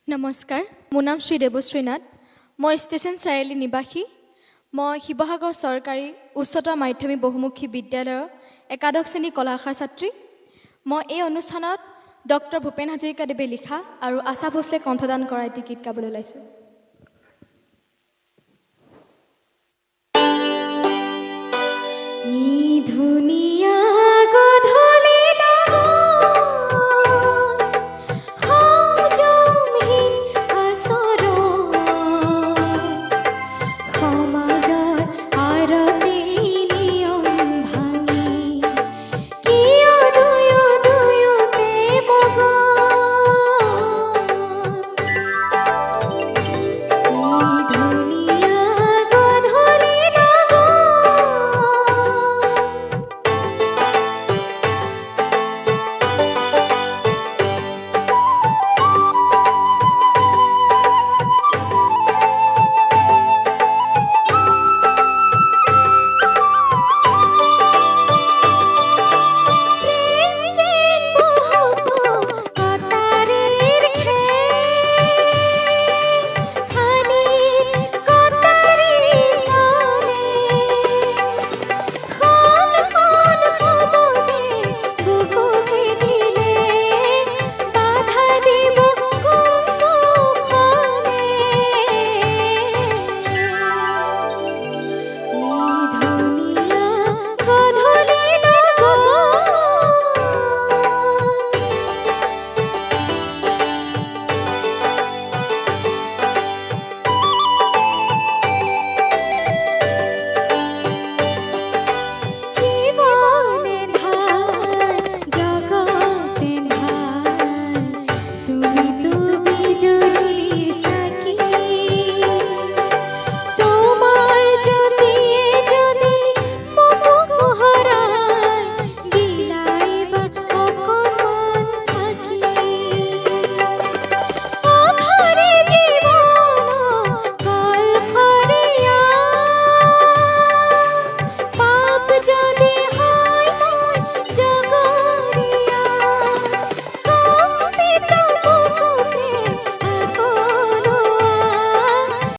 নমস্কাৰ, মোৰ নাম শ্ৰী dibosri nath। মই ষ্টেচন চাৰিআলি নিবাসী। মই শিৱসাগৰ চৰকাৰী উচ্চতৰ মাধ্যমিক বহুমুখী বিদ্যালয়ৰ একাদশ শ্ৰেণী কলা শাখাৰ ছাত্ৰী। মই এই অনুষ্ঠানত ডক্টৰ ভূপেন হাজৰিকাদেৱে লিখা আৰু আশা ভোসলে কণ্ঠদান কৰা এটি গীত গাবলৈ ওলাইছোঁ। ধুনীয়া